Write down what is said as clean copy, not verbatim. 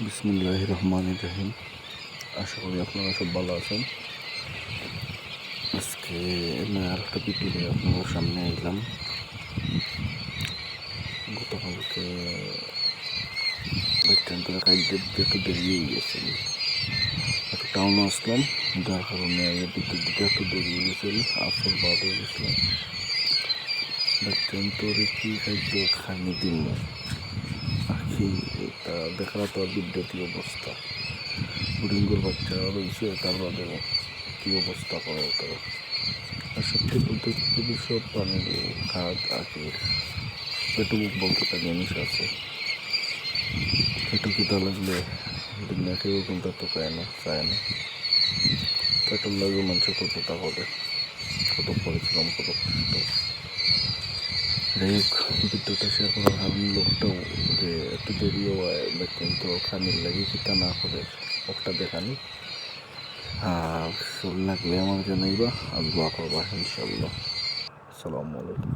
বিসমিল্লাহির রহমানির রহিম। আশা করি আপনারা সব ভালো আছেন। আজকে আর একটা ভিডিও নিয়ে আপনাদের সামনে এলাম। গতকালকে বাইকটান্তরে খাইতে একটু দেরি হয়ে গেছিল, একটু টাউনে আসলাম, যার কারণে বিদ্যুৎ দিতে একটু দেরি হয়ে গেছিল, আসল বাদ হয়ে গেছিলাম। বাইকটান্তরে কি খাইতে খাইনি দিন আখি তা দেখা তো বিদ্যুৎ অবস্থা, বুড়িঙ্গুর বাচ্চা রয়েছে, তার বাদে কী অবস্থা করে তারা। আর সত্যি বলতে পৃথিবীর সব প্রাণীর খাদ আখের পেটুক বলতে একটা জিনিস আছে। পেটু খিদা লাগলে দিন না খেয়েও কিন্তু তো চায় না। পেটুর লাগেও মানুষ কতটা করে, কত পরিশ্রম, কত কষ্ট। যাই হোক, বিদ্যুৎ শেয়ার করার কারণ লোকটাও যে একটু দেরিও হয় বা কিন্তু খানির লাগে খিতা না করে একটা দেখানি। আর শরীর লাগলে আমার জানাইবা আর দোয়া করবা ইনশাল্লাহ। আসসালামু আলাইকুম।